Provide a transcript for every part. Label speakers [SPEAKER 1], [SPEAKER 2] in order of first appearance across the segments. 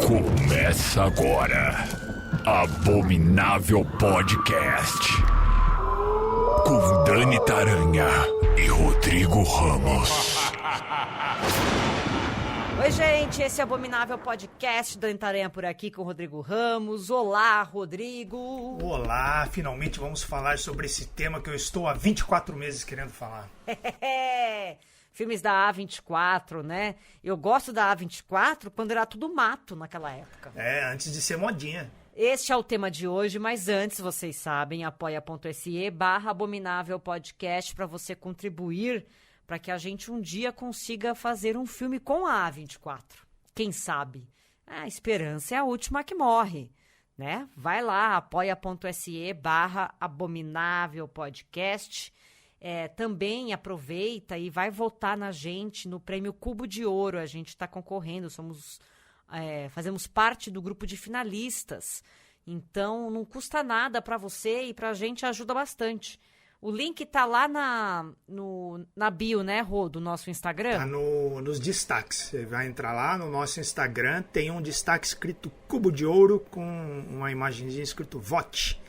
[SPEAKER 1] Começa agora, Abominável Podcast, com Dani Taranha e Rodrigo Ramos.
[SPEAKER 2] Oi, gente, esse é o Abominável Podcast, Dani Taranha por aqui com o Rodrigo Ramos. Olá, Rodrigo.
[SPEAKER 3] Olá, finalmente vamos falar sobre esse tema que eu estou há 24 meses querendo falar.
[SPEAKER 2] Filmes da A24, né? Eu gosto da A24 quando era tudo mato naquela época.
[SPEAKER 3] Antes de ser modinha.
[SPEAKER 2] Este é o tema de hoje, mas antes, vocês sabem, apoia.se/Abominável Podcast para você contribuir para que a gente um dia consiga fazer um filme com a A24. Quem sabe? A esperança é a última que morre, né? Vai lá, apoia.se/Abominável Podcast. Também aproveita e vai votar na gente no Prêmio Cubo de Ouro. A gente está concorrendo, fazemos parte do grupo de finalistas. Então, não custa nada para você e para a gente ajuda bastante. O link tá lá na bio, né, Rô, do nosso Instagram?
[SPEAKER 3] Tá nos destaques. Você vai entrar lá no nosso Instagram, tem um destaque escrito Cubo de Ouro com uma imagenzinha escrito Vote.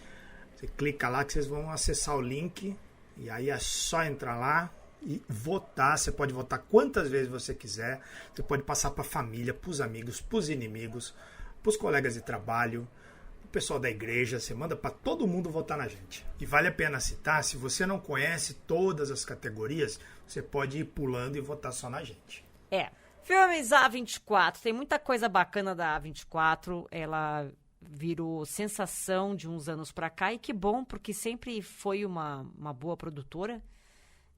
[SPEAKER 3] Você clica lá que vocês vão acessar o link e aí é só entrar lá e votar. Você pode votar quantas vezes você quiser. Você pode passar para a família, para os amigos, para os inimigos, para os colegas de trabalho, o pessoal da igreja. Você manda para todo mundo votar na gente. E vale a pena citar, se você não conhece todas as categorias, você pode ir pulando e votar só na gente.
[SPEAKER 2] Filmes A24, tem muita coisa bacana da A24, ela virou sensação de uns anos pra cá, e que bom, porque sempre foi uma boa produtora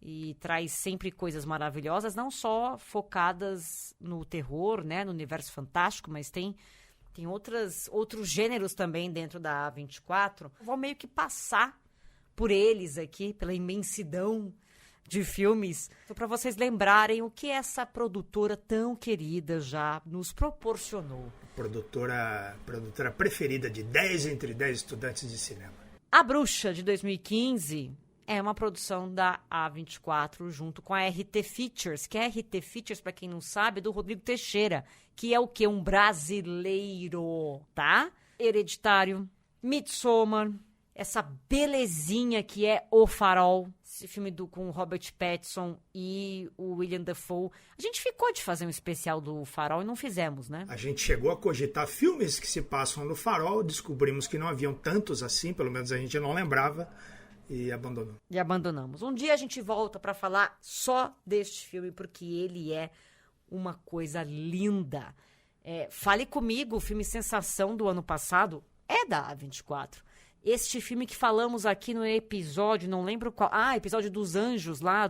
[SPEAKER 2] e traz sempre coisas maravilhosas, não só focadas no terror, né, no universo fantástico, mas tem outros gêneros também dentro da A24. Vou meio que passar por eles aqui, pela imensidão de filmes, para vocês lembrarem o que essa produtora tão querida já nos proporcionou.
[SPEAKER 3] Produtora preferida de 10 entre 10 estudantes de cinema.
[SPEAKER 2] A Bruxa, de 2015, é uma produção da A24 junto com a RT Features, que é a RT Features, para quem não sabe, do Rodrigo Teixeira, que é o quê? Um brasileiro, tá? Hereditário, Midsommar, essa belezinha que é O Farol, esse filme com o Robert Pattinson e o William Dafoe. A gente ficou de fazer um especial do Farol e não fizemos, né?
[SPEAKER 3] A gente chegou a cogitar filmes que se passam no Farol, descobrimos que não haviam tantos assim, pelo menos a gente não lembrava, e abandonou.
[SPEAKER 2] E abandonamos. Um dia a gente volta para falar só deste filme, porque ele é uma coisa linda. Fale Comigo, o filme sensação do ano passado, é da A24. Este filme que falamos aqui no episódio, não lembro qual... episódio dos anjos lá,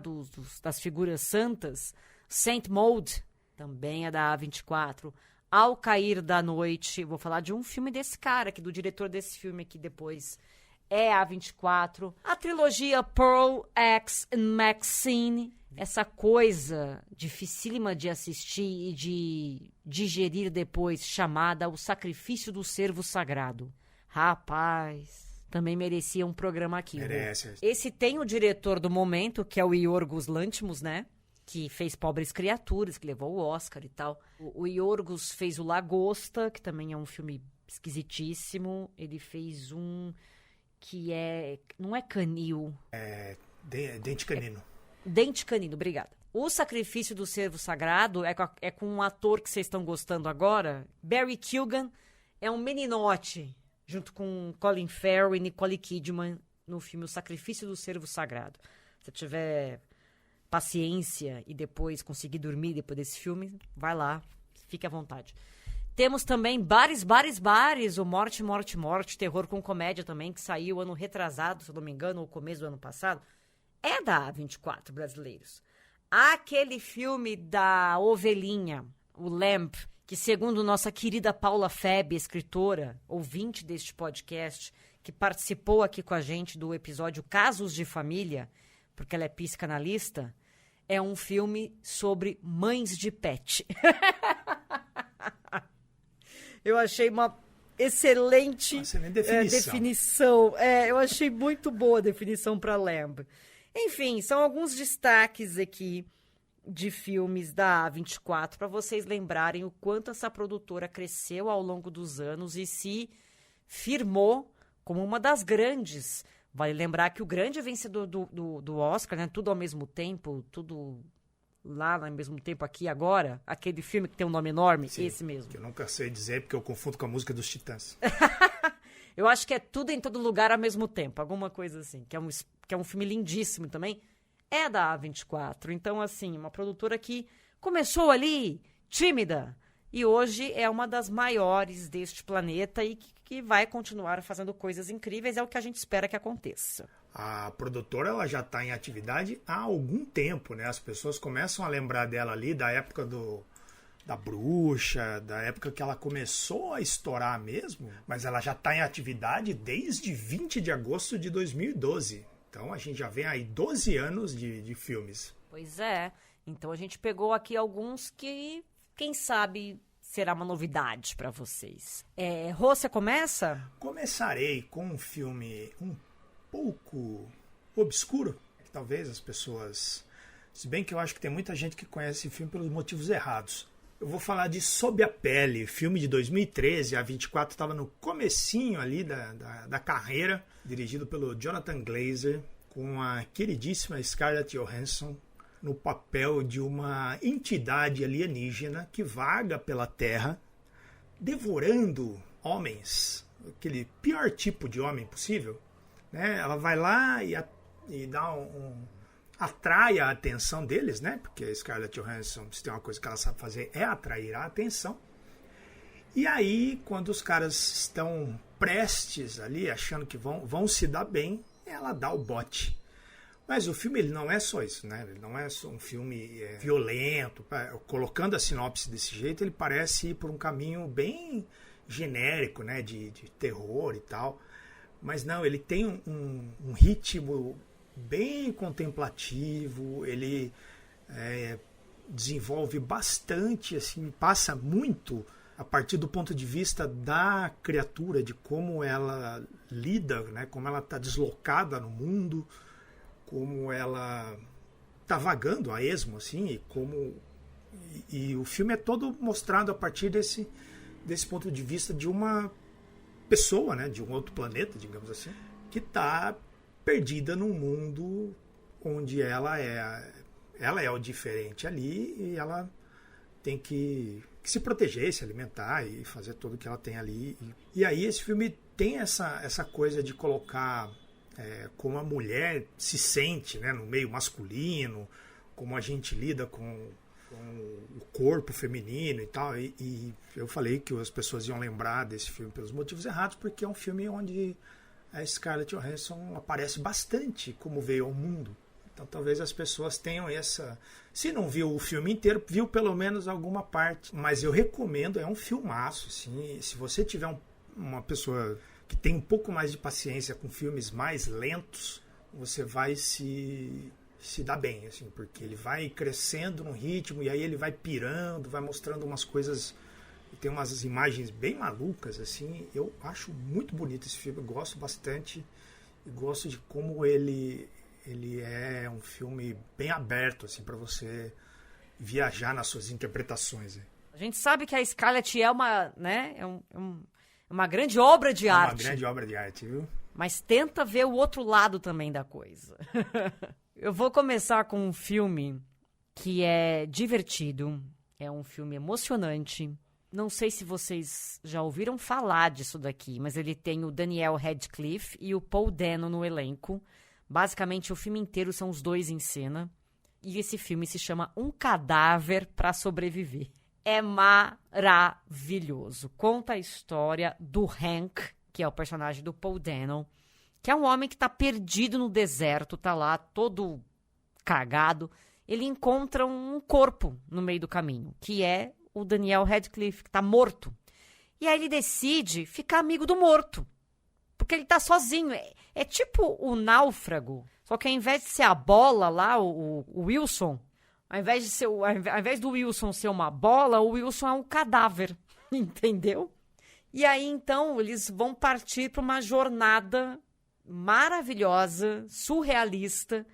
[SPEAKER 2] das figuras santas, Saint Maud, também é da A24. Ao Cair da Noite, vou falar de um filme desse cara aqui, do diretor desse filme aqui depois, é A24. A trilogia Pearl, X and Maxine, essa coisa dificílima de assistir e de digerir depois, chamada O Sacrifício do Servo Sagrado. Rapaz, também merecia um programa aqui.
[SPEAKER 3] Merece.
[SPEAKER 2] Esse tem o diretor do momento, que é o Yorgos Lanthimos, né? Que fez Pobres Criaturas, que levou o Oscar e tal. O Yorgos fez o Lagosta, que também é um filme esquisitíssimo. Ele fez um que não é canil.
[SPEAKER 3] Dente Canino.
[SPEAKER 2] Dente Canino, obrigada. O Sacrifício do Servo Sagrado é com um ator que vocês estão gostando agora. Barry Keoghan é um meninote, junto com Colin Farrell e Nicole Kidman, no filme O Sacrifício do Servo Sagrado. Se você tiver paciência e depois conseguir dormir depois desse filme, vai lá, fique à vontade. Temos também Bares, o Morte, Morte, Morte, terror com comédia também, que saiu ano retrasado, se eu não me engano, ou começo do ano passado. É da A24, brasileiros. Aquele filme da ovelhinha, o Lamb, que segundo nossa querida Paula Feb, escritora, ouvinte deste podcast, que participou aqui com a gente do episódio Casos de Família, porque ela é psicanalista, é um filme sobre mães de pet. Eu achei uma excelente definição. Eu achei muito boa a definição para Lamb. Enfim, são alguns destaques aqui de filmes da A24 para vocês lembrarem o quanto essa produtora cresceu ao longo dos anos e se firmou como uma das grandes. Vale lembrar que o grande vencedor do Oscar, né, Tudo ao Mesmo Tempo, tudo lá ao mesmo tempo aqui agora, aquele filme que tem um nome enorme, sim, esse mesmo.
[SPEAKER 3] Que eu nunca sei dizer porque eu confundo com a música dos Titãs.
[SPEAKER 2] Eu acho que é Tudo em Todo Lugar ao Mesmo Tempo, alguma coisa assim, que é um filme lindíssimo também. É da A24, então assim, uma produtora que começou ali tímida e hoje é uma das maiores deste planeta e que vai continuar fazendo coisas incríveis, é o que a gente espera que aconteça.
[SPEAKER 3] A produtora ela já está em atividade há algum tempo, né? As pessoas começam a lembrar dela ali da época da Bruxa, da época que ela começou a estourar mesmo, mas ela já está em atividade desde 20 de agosto de 2012. Então a gente já vem aí 12 anos de filmes.
[SPEAKER 2] Pois é. Então a gente pegou aqui alguns que, quem sabe, será uma novidade para vocês. Rô, você começa?
[SPEAKER 3] Começarei com um filme um pouco obscuro, que talvez as pessoas... Se bem que eu acho que tem muita gente que conhece esse filme pelos motivos errados. Eu vou falar de Sob a Pele, filme de 2013. A 24 estava no comecinho ali da carreira, dirigido pelo Jonathan Glazer, com a queridíssima Scarlett Johansson no papel de uma entidade alienígena que vaga pela Terra, devorando homens, aquele pior tipo de homem possível, né? Ela vai lá e dá atrai a atenção deles, né? Porque a Scarlett Johansson, se tem uma coisa que ela sabe fazer, é atrair a atenção. E aí, quando os caras estão prestes ali, achando que vão se dar bem, ela dá o bote. Mas o filme ele não é só isso, né? Ele não é só um filme violento. Colocando a sinopse desse jeito, ele parece ir por um caminho bem genérico, né? De terror e tal. Mas não, ele tem um ritmo bem contemplativo, ele desenvolve bastante, assim, passa muito a partir do ponto de vista da criatura, de como ela lida, né, como ela está deslocada no mundo, como ela está vagando a esmo, assim, e o filme é todo mostrado a partir desse ponto de vista de uma pessoa, né, de um outro planeta, digamos assim, que está perdida num mundo onde ela é o diferente ali e ela tem que se proteger, se alimentar e fazer tudo que ela tem ali. E aí esse filme tem essa coisa de colocar como a mulher se sente, né, no meio masculino, como a gente lida com o corpo feminino e tal. E eu falei que as pessoas iam lembrar desse filme pelos motivos errados, porque é um filme onde a Scarlett Johansson aparece bastante como veio ao mundo. Então talvez as pessoas tenham essa... Se não viu o filme inteiro, viu pelo menos alguma parte. Mas eu recomendo, é um filmaço. Assim, se você tiver uma pessoa que tem um pouco mais de paciência com filmes mais lentos, você vai se dar bem, assim, porque ele vai crescendo no ritmo e aí ele vai pirando, vai mostrando umas coisas... Tem umas imagens bem malucas, assim. Eu acho muito bonito esse filme, eu gosto bastante. E gosto de como ele é um filme bem aberto, assim, para você viajar nas suas interpretações.
[SPEAKER 2] A gente sabe que a Scarlett é uma, né, uma grande obra de arte.
[SPEAKER 3] Uma grande obra de arte, viu?
[SPEAKER 2] Mas tenta ver o outro lado também da coisa. Eu vou começar com um filme que é divertido, é um filme emocionante. Não sei se vocês já ouviram falar disso daqui, mas ele tem o Daniel Radcliffe e o Paul Dano no elenco. Basicamente, o filme inteiro são os dois em cena. E esse filme se chama Um Cadáver para Sobreviver. É maravilhoso. Conta a história do Hank, que é o personagem do Paul Dano, que é um homem que está perdido no deserto, tá lá todo cagado. Ele encontra um corpo no meio do caminho, que é o Daniel Radcliffe, que tá morto. E aí ele decide ficar amigo do morto. Porque ele tá sozinho. É tipo o Náufrago. Só que ao invés de ser a bola lá, o Wilson, ao invés do Wilson ser uma bola, o Wilson é um cadáver. Entendeu? E aí, então, eles vão partir para uma jornada maravilhosa, surrealista,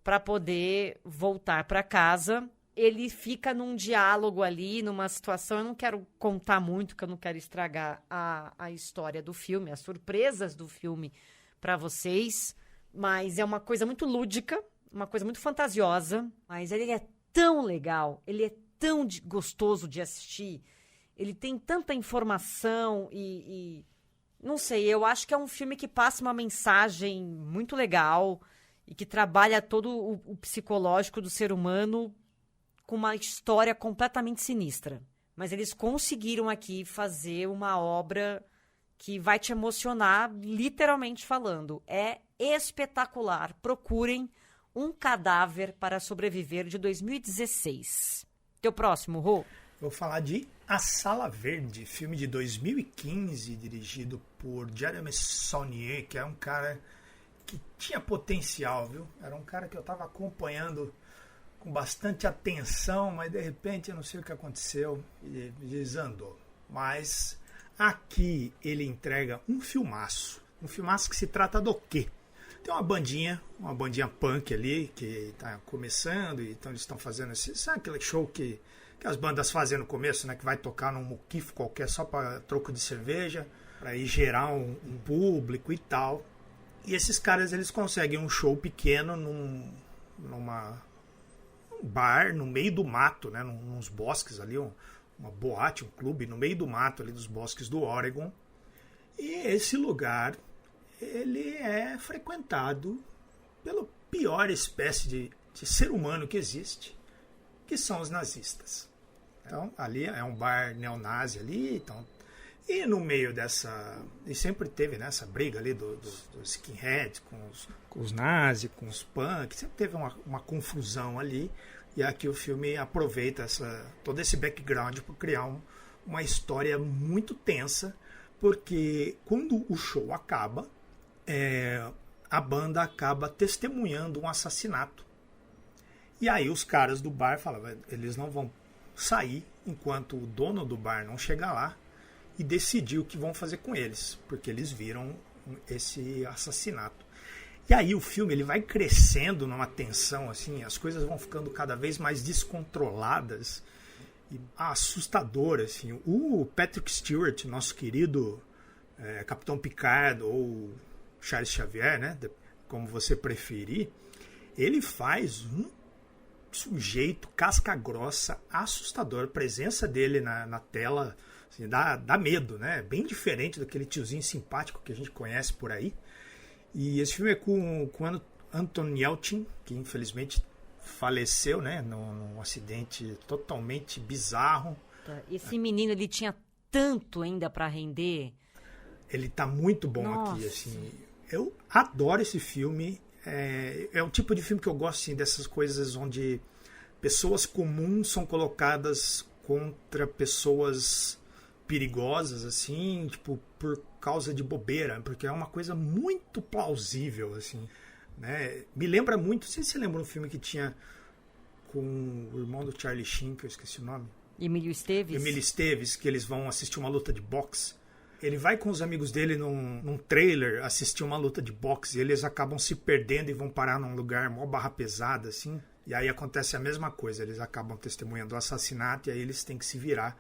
[SPEAKER 2] para poder voltar para casa ele fica num diálogo ali, numa situação, eu não quero contar muito, que eu não quero estragar a história do filme, as surpresas do filme para vocês, mas é uma coisa muito lúdica, uma coisa muito fantasiosa, mas ele é tão legal, ele é tão gostoso de assistir, ele tem tanta informação e não sei, eu acho que é um filme que passa uma mensagem muito legal e que trabalha todo o psicológico do ser humano com uma história completamente sinistra. Mas eles conseguiram aqui fazer uma obra que vai te emocionar, literalmente falando. É espetacular. Procurem Um Cadáver para Sobreviver, de 2016. Teu próximo, Rô?
[SPEAKER 3] Vou falar de A Sala Verde, filme de 2015, dirigido por Jeremy Saulnier, que é um cara que tinha potencial, viu? Era um cara que eu estava acompanhando com bastante atenção, mas de repente eu não sei o que aconteceu e desandou. Mas aqui ele entrega um filmaço que se trata do quê? Tem uma bandinha punk ali que está começando, então eles estão fazendo sabe aquele show que as bandas fazem no começo, né, que vai tocar num muquifo qualquer só para troco de cerveja, para ir gerar um público e tal. E esses caras eles conseguem um show pequeno num bar no meio do mato, né, nos bosques ali, uma boate, um clube no meio do mato ali dos bosques do Oregon. E esse lugar ele é frequentado pela pior espécie de ser humano que existe, que são os nazistas. Então ali é um bar neonazi ali, então, e no meio dessa, e sempre teve nessa briga ali dos skinheads com os nazis, com os punks, sempre teve uma confusão ali. E aqui o filme aproveita todo esse background para criar uma história muito tensa, porque quando o show acaba, a banda acaba testemunhando um assassinato. E aí os caras do bar falam, eles não vão sair enquanto o dono do bar não chegar lá e decidir o que vão fazer com eles, porque eles viram esse assassinato. E aí o filme ele vai crescendo numa tensão, assim, as coisas vão ficando cada vez mais descontroladas e assustadoras. Assim. O Patrick Stewart, nosso querido Capitão Picard ou Charles Xavier, né, como você preferir, ele faz um sujeito casca grossa, assustador. A presença dele na tela assim, dá medo, né? Bem diferente daquele tiozinho simpático que a gente conhece por aí. E esse filme é com Anton Yelchin, que infelizmente faleceu, né, num acidente totalmente bizarro.
[SPEAKER 2] Esse menino, ele tinha tanto ainda para render.
[SPEAKER 3] Ele tá muito bom. Nossa. Aqui, assim. Eu adoro esse filme. É o tipo de filme que eu gosto, assim, dessas coisas onde pessoas comuns são colocadas contra pessoas perigosas, assim, tipo, por causa de bobeira, porque é uma coisa muito plausível, assim, né? Me lembra muito, não sei se você lembra um filme que tinha com o irmão do Charlie Sheen, que eu esqueci o nome.
[SPEAKER 2] Emílio Esteves, que eles vão assistir uma luta de boxe. Ele vai com os amigos dele num trailer assistir uma luta de boxe e eles acabam se perdendo e vão parar num lugar mó barra pesada, assim. E aí acontece a mesma coisa, eles acabam testemunhando o assassinato e aí eles têm que se virar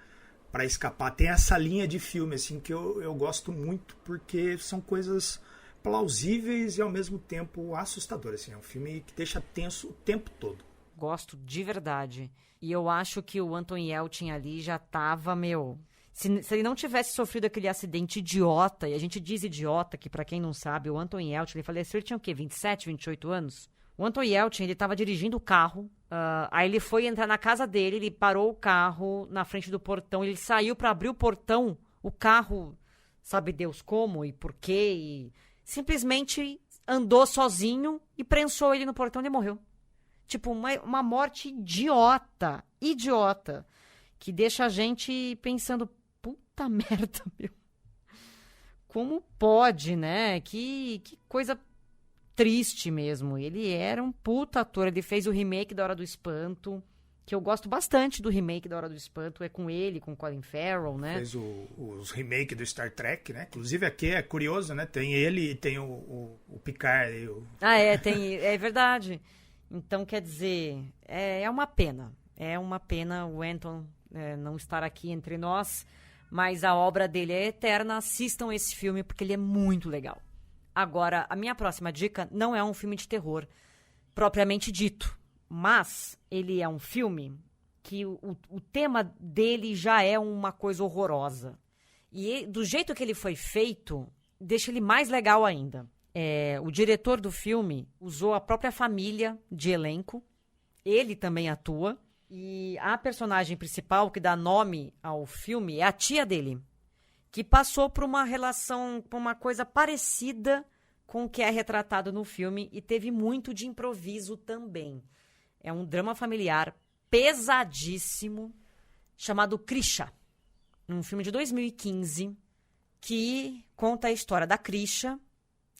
[SPEAKER 2] para escapar. Tem essa linha de filme, assim, que eu gosto muito porque são coisas plausíveis e ao mesmo tempo assustadoras, assim. É um filme que deixa tenso o tempo todo. Gosto de verdade. E eu acho que o Anton Yelchin ali já tava, Se ele não tivesse sofrido aquele acidente idiota, e a gente diz idiota, que pra quem não sabe, o Anton Yelchin, ele faleceu, ele tinha o quê? 27, 28 anos? O Anton Yelchin, ele tava dirigindo o carro, aí ele foi entrar na casa dele, ele parou o carro na frente do portão, ele saiu pra abrir o portão, o carro, sabe Deus como e por quê, e simplesmente andou sozinho e prensou ele no portão e ele morreu. Tipo, uma morte idiota, que deixa a gente pensando, puta merda, meu. Como pode, né? Que coisa triste mesmo. Ele era um puta ator. Ele fez o remake da Hora do Espanto, que eu gosto bastante do remake da Hora do Espanto. É com ele, com Colin Farrell, né?
[SPEAKER 3] Fez os remakes do Star Trek, né? Inclusive aqui é curioso, né? Tem ele e tem o Picard.
[SPEAKER 2] É verdade. Então, quer dizer, é uma pena. É uma pena o Anton não estar aqui entre nós, mas a obra dele é eterna. Assistam esse filme porque ele é muito legal. Agora, a minha próxima dica não é um filme de terror propriamente dito, mas ele é um filme que o tema dele já é uma coisa horrorosa. E do jeito que ele foi feito, deixa ele mais legal ainda. O diretor do filme usou a própria família de elenco. Ele também atua. E a personagem principal, que dá nome ao filme, é a tia dele, que passou por uma relação, por uma coisa parecida com o que é retratado no filme e teve muito de improviso também. É um drama familiar pesadíssimo, chamado Krisha. Um filme de 2015, que conta a história da Krisha,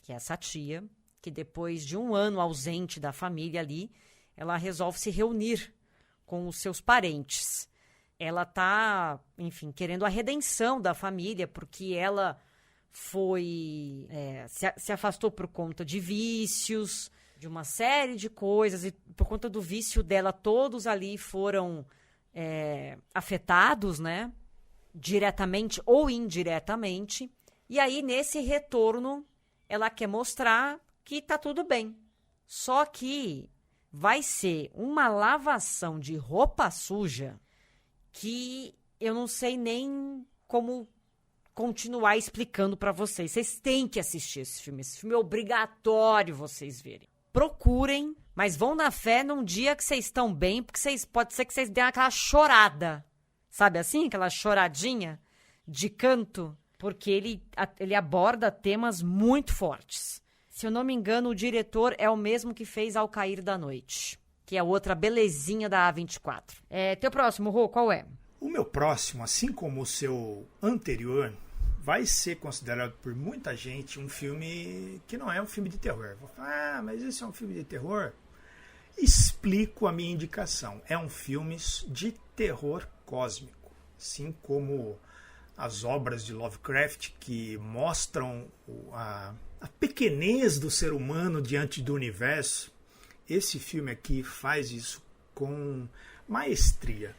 [SPEAKER 2] que é essa tia, que depois de um ano ausente da família ali, ela resolve se reunir com os seus parentes. Ela tá, enfim, querendo a redenção da família, porque ela se afastou por conta de vícios, de uma série de coisas, e por conta do vício dela, todos ali foram afetados, né? Diretamente ou indiretamente. E aí, nesse retorno, ela quer mostrar que tá tudo bem. Só que vai ser uma lavação de roupa suja que eu não sei nem como continuar explicando pra vocês. Vocês têm que assistir esse filme. Esse filme é obrigatório vocês verem. Procurem, mas vão na fé num dia que vocês estão bem, porque pode ser que vocês deem aquela chorada. Sabe assim? Aquela choradinha de canto. Porque ele aborda temas muito fortes. Se eu não me engano, o diretor é o mesmo que fez Ao Cair da Noite, que é outra belezinha da A24. Teu próximo, Rô, qual é?
[SPEAKER 3] O meu próximo, assim como o seu anterior, vai ser considerado por muita gente um filme que não é um filme de terror. Vou falar, mas esse é um filme de terror? Explico a minha indicação. É um filme de terror cósmico. Assim como as obras de Lovecraft que mostram a pequenez do ser humano diante do universo, esse filme aqui faz isso com maestria.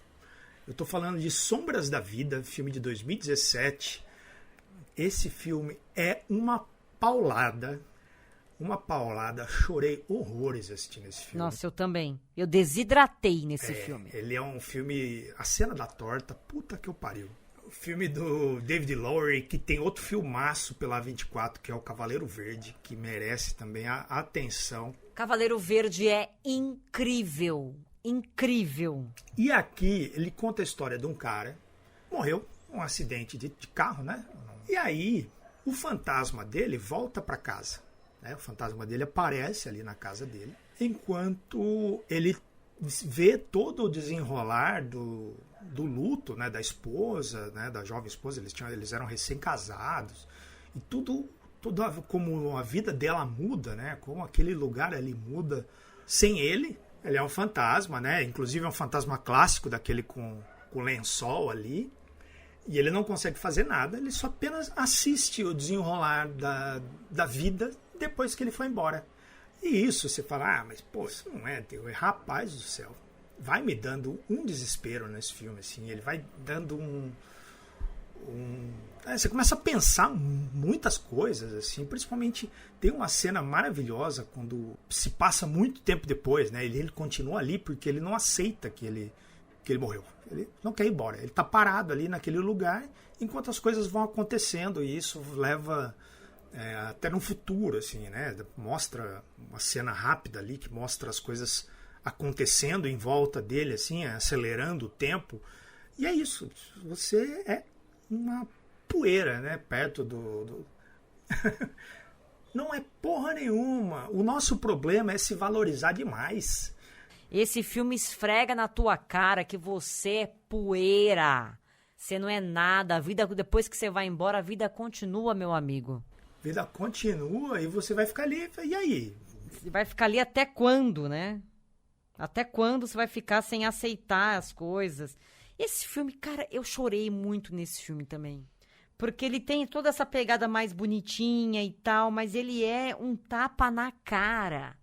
[SPEAKER 3] Eu estou falando de Sombras da Vida, filme de 2017. Esse filme é uma paulada. Chorei horrores assistindo esse filme.
[SPEAKER 2] Nossa, eu também. Eu desidratei nesse filme.
[SPEAKER 3] Ele é um filme... A Cena da Torta, puta que eu pariu. O filme do David Lowery, que tem outro filmaço pela A24, que é o Cavaleiro Verde, que merece também a atenção.
[SPEAKER 2] Cavaleiro Verde é incrível. Incrível.
[SPEAKER 3] E aqui ele conta a história de um cara, morreu, um acidente de carro, né? E aí o fantasma dele volta para casa. Né? O fantasma dele aparece ali na casa dele, enquanto ele vê todo o desenrolar do luto, né, da esposa, né, da jovem esposa. Eles eram recém-casados, e tudo como a vida dela muda, né, como aquele lugar ali muda sem ele. Ele é um fantasma, né, inclusive é um fantasma clássico, daquele com lençol ali, e ele não consegue fazer nada, ele só apenas assiste o desenrolar da vida depois que ele foi embora. E isso, você fala, mas pô, isso não é terror. Rapaz do céu, vai me dando um desespero nesse filme, assim. Ele vai dando você começa a pensar muitas coisas, assim. Principalmente tem uma cena maravilhosa quando se passa muito tempo depois, né? Ele continua ali porque ele não aceita que ele morreu. Ele não quer ir embora. Ele está parado ali naquele lugar enquanto as coisas vão acontecendo, e isso leva até no futuro, assim, né? Mostra uma cena rápida ali que mostra as coisas acontecendo em volta dele, assim, acelerando o tempo. E é isso. Você é uma poeira, né? Perto do... Não é porra nenhuma. O nosso problema é se valorizar demais.
[SPEAKER 2] Esse filme esfrega na tua cara que você é poeira. Você não é nada. A vida, depois que você vai embora, a vida continua, meu amigo.
[SPEAKER 3] A vida continua e você vai ficar ali. E aí?
[SPEAKER 2] Você vai ficar ali até quando, né? Até quando você vai ficar sem aceitar as coisas? Esse filme, cara, eu chorei muito nesse filme também. Porque ele tem toda essa pegada mais bonitinha e tal, mas ele é um tapa na cara.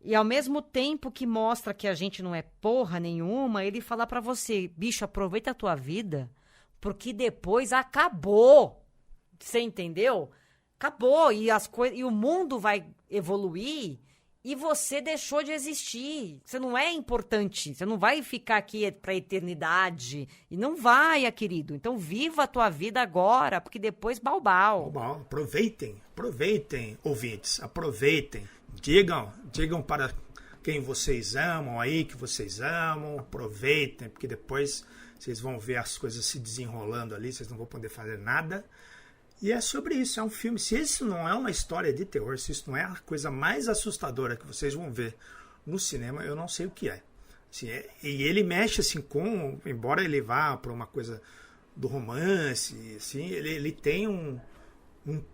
[SPEAKER 2] E ao mesmo tempo que mostra que a gente não é porra nenhuma, ele fala pra você, bicho, aproveita a tua vida, porque depois acabou. Você entendeu? Acabou. E o mundo vai evoluir e você deixou de existir. Você não é importante. Você não vai ficar aqui pra eternidade. E não vai, querido. Então viva a tua vida agora, porque depois balbal.
[SPEAKER 3] Aproveitem, ouvintes, aproveitem. Digam para quem vocês amam aí, que vocês amam, aproveitem, porque depois vocês vão ver as coisas se desenrolando ali, vocês não vão poder fazer nada. E é sobre isso, é um filme. Se isso não é uma história de terror, se isso não é a coisa mais assustadora que vocês vão ver no cinema, eu não sei o que é. Assim, e ele mexe assim com, embora ele vá para uma coisa do romance, assim, ele tem um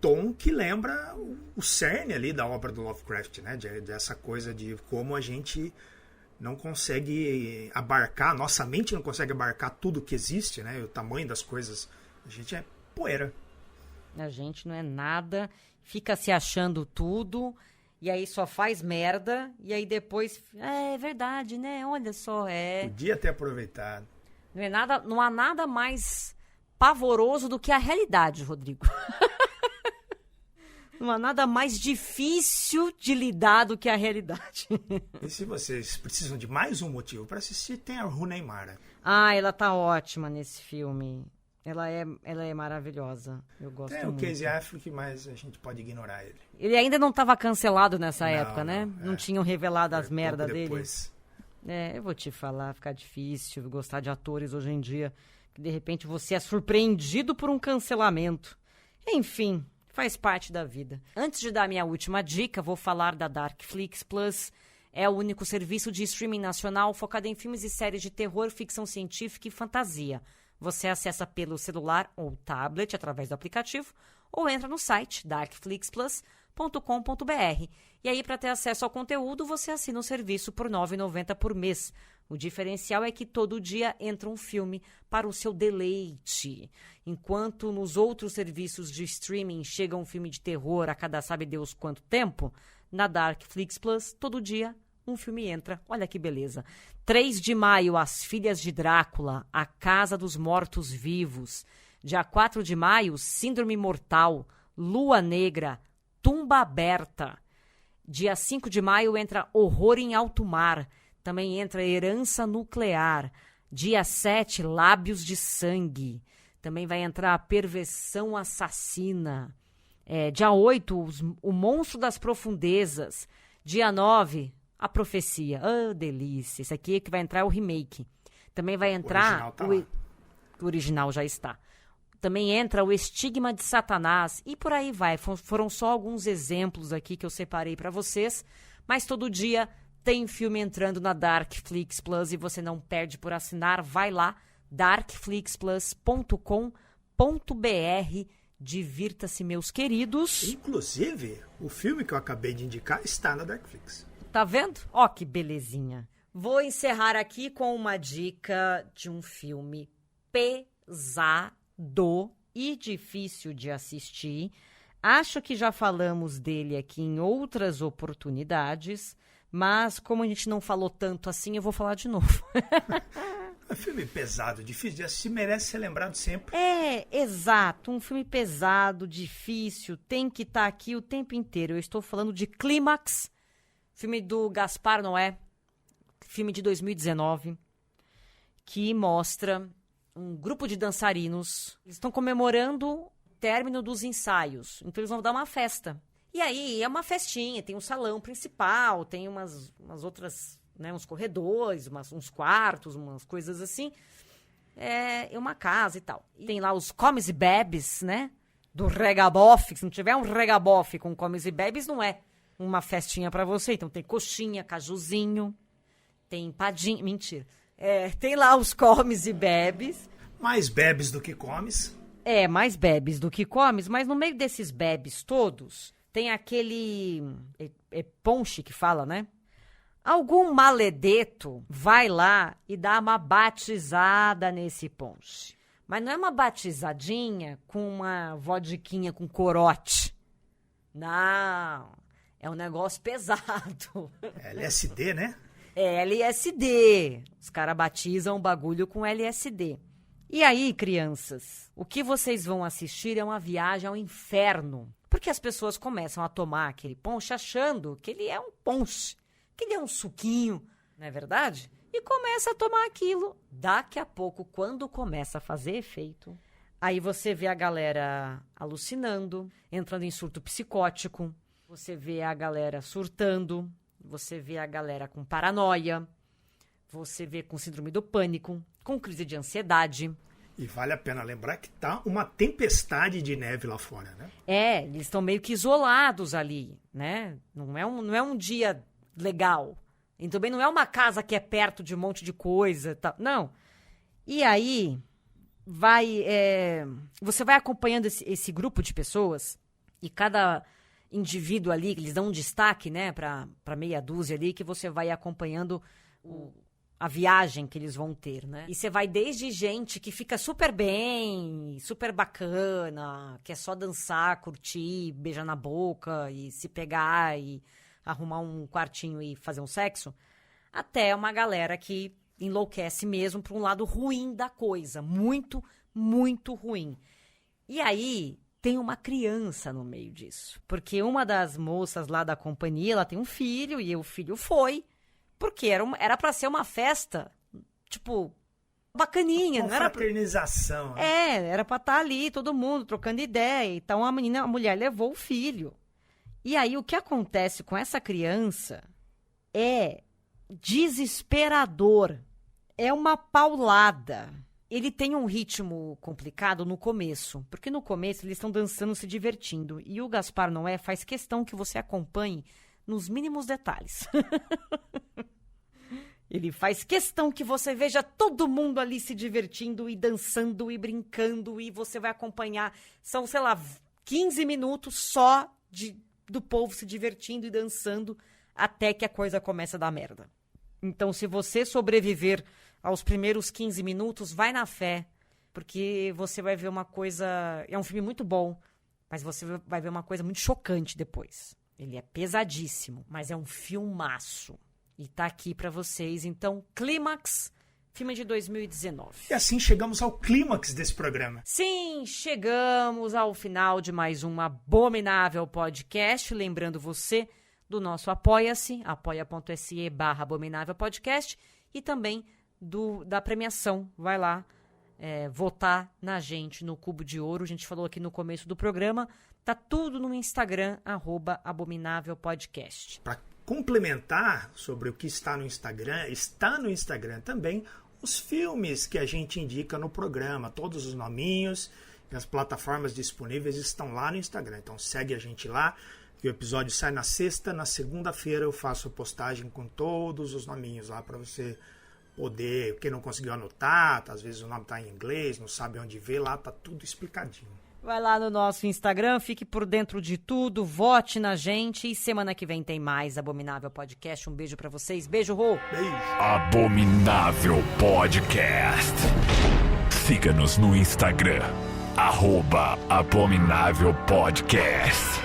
[SPEAKER 3] tom que lembra o cerne ali da obra do Lovecraft, né? Dessa coisa de como a gente não consegue abarcar, nossa mente não consegue abarcar tudo que existe, né? O tamanho das coisas. A gente é poeira.
[SPEAKER 2] A gente não é nada, fica se achando tudo, e aí só faz merda, e aí depois... É verdade, né? Olha só,
[SPEAKER 3] Podia ter aproveitado.
[SPEAKER 2] Não há nada mais pavoroso do que a realidade, Rodrigo. Não há nada mais difícil de lidar do que a realidade.
[SPEAKER 3] E se vocês precisam de mais um motivo para assistir, tem a Rooney Mara.
[SPEAKER 2] Ah, ela tá ótima nesse filme. Ela é maravilhosa. Eu gosto muito.
[SPEAKER 3] É o Casey Affleck, mas a gente pode ignorar ele.
[SPEAKER 2] Ele ainda não estava cancelado nessa época, né?
[SPEAKER 3] Não,
[SPEAKER 2] Não tinham revelado as
[SPEAKER 3] Foi
[SPEAKER 2] merdas
[SPEAKER 3] pouco
[SPEAKER 2] dele.
[SPEAKER 3] depois.
[SPEAKER 2] Eu vou te falar, fica difícil gostar de atores hoje em dia. Que de repente você é surpreendido por um cancelamento. Enfim, faz parte da vida. Antes de dar minha última dica, vou falar da Darkflix Plus. É o único serviço de streaming nacional focado em filmes e séries de terror, ficção científica e fantasia. Você acessa pelo celular ou tablet através do aplicativo ou entra no site darkflixplus.com.br. E aí, para ter acesso ao conteúdo, você assina o serviço por R$ 9,90 por mês. O diferencial é que todo dia entra um filme para o seu deleite. Enquanto nos outros serviços de streaming chega um filme de terror a cada sabe Deus quanto tempo, na Darkflix Plus, todo dia um filme entra. Olha que beleza. 3 de maio, As Filhas de Drácula, A Casa dos Mortos-Vivos. Dia 4 de maio, Síndrome Mortal, Lua Negra, Tumba Aberta. Dia 5 de maio entra Horror em Alto Mar. Também entra Herança Nuclear. Dia 7, Lábios de Sangue. Também vai entrar A Perversão Assassina. Dia 8, O Monstro das Profundezas. Dia 9, A Profecia. Ah, delícia. Esse aqui que vai entrar é o remake. Também vai entrar... O original já está. Também entra O Estigma de Satanás. E por aí vai. Foram só alguns exemplos aqui que eu separei para vocês. Mas todo dia tem filme entrando na Darkflix Plus e você não perde por assinar. Vai lá, darkflixplus.com.br. Divirta-se, meus queridos.
[SPEAKER 3] Inclusive, o filme que eu acabei de indicar está na Darkflix.
[SPEAKER 2] Tá vendo? Ó, que belezinha. Vou encerrar aqui com uma dica de um filme pesado e difícil de assistir. Acho que já falamos dele aqui em outras oportunidades, mas como a gente não falou tanto assim, eu vou falar de novo.
[SPEAKER 3] É um filme pesado, difícil de assistir, merece ser lembrado sempre.
[SPEAKER 2] Exato. Um filme pesado, difícil, tem que estar aqui o tempo inteiro. Eu estou falando de Clímax, filme do Gaspar Noé, filme de 2019, que mostra um grupo de dançarinos. Eles estão comemorando o término dos ensaios, então eles vão dar uma festa. E aí é uma festinha, tem um salão principal, tem umas outras, né, uns corredores, uns quartos, umas coisas assim. É uma casa e tal. E tem lá os comes e bebes, né, do regabofe. Se não tiver um regabofe com comes e bebes, não é uma festinha pra você. Então tem coxinha, cajuzinho, tem empadinha. Mentira. Tem lá os comes e bebes.
[SPEAKER 3] Mais bebes do que comes.
[SPEAKER 2] Mais bebes do que comes, mas no meio desses bebes todos, tem aquele... ponche que fala, né? Algum maledeto vai lá e dá uma batizada nesse ponche. Mas não é uma batizadinha com uma vodquinha com corote. Não. É um negócio pesado.
[SPEAKER 3] LSD, né?
[SPEAKER 2] É LSD. Os caras batizam o bagulho com LSD. E aí, crianças, o que vocês vão assistir é uma viagem ao inferno. Porque as pessoas começam a tomar aquele ponche achando que ele é um ponche, que ele é um suquinho, não é verdade? E começa a tomar aquilo. Daqui a pouco, quando começa a fazer efeito, aí você vê a galera alucinando, entrando em surto psicótico, você vê a galera surtando, você vê a galera com paranoia, você vê com síndrome do pânico, com crise de ansiedade.
[SPEAKER 3] E vale a pena lembrar que tá uma tempestade de neve lá fora, né?
[SPEAKER 2] Eles estão meio que isolados ali, né? Não é um dia legal. E também não é uma casa que é perto de um monte de coisa. Tá? Não. E aí, você vai acompanhando esse grupo de pessoas e cada indivíduo ali, eles dão um destaque, né, para meia dúzia ali, que você vai acompanhando a viagem que eles vão ter, né? E você vai desde gente que fica super bem, super bacana, que é só dançar, curtir, beijar na boca e se pegar e arrumar um quartinho e fazer um sexo, até uma galera que enlouquece mesmo para um lado ruim da coisa, muito, muito ruim. E aí tem uma criança no meio disso, porque uma das moças lá da companhia, ela tem um filho e o filho foi, porque era para ser uma festa, tipo, bacaninha, não era?
[SPEAKER 3] Fraternização. Né?
[SPEAKER 2] Era para estar ali todo mundo trocando ideia. Então a mulher levou o filho. E aí o que acontece com essa criança é desesperador. É uma paulada. Ele tem um ritmo complicado no começo, porque no começo eles estão dançando, se divertindo. E o Gaspar Noé faz questão que você acompanhe nos mínimos detalhes. Ele faz questão que você veja todo mundo ali se divertindo e dançando e brincando, e você vai acompanhar. São, sei lá, 15 minutos só do povo se divertindo e dançando até que a coisa começa a dar merda. Então, se você sobreviver aos primeiros 15 minutos, vai na fé, porque você vai ver uma coisa... É um filme muito bom, mas você vai ver uma coisa muito chocante depois. Ele é pesadíssimo, mas é um filmaço. E tá aqui pra vocês. Então, Clímax, filme de 2019.
[SPEAKER 3] E assim chegamos ao clímax desse programa.
[SPEAKER 2] Sim, chegamos ao final de mais um Abominável Podcast. Lembrando você do nosso Apoia-se, apoia.se/Abominável Podcast, e também da premiação. Vai lá votar na gente no Cubo de Ouro. A gente falou aqui no começo do programa. Tá tudo no Instagram, @abominávelpodcast.
[SPEAKER 3] Para complementar sobre o que está no Instagram também os filmes que a gente indica no programa. Todos os nominhos e as plataformas disponíveis estão lá no Instagram. Então segue a gente lá. O episódio sai na sexta, na segunda-feira eu faço a postagem com todos os nominhos lá para você poder, quem não conseguiu anotar, às vezes o nome está em inglês, não sabe onde ver, lá tá tudo explicadinho.
[SPEAKER 2] Vai lá no nosso Instagram, fique por dentro de tudo, vote na gente e semana que vem tem mais Abominável Podcast. Um beijo pra vocês. Beijo, Rô.
[SPEAKER 3] Beijo.
[SPEAKER 1] Abominável Podcast. Siga-nos no Instagram, @Abominável Podcast.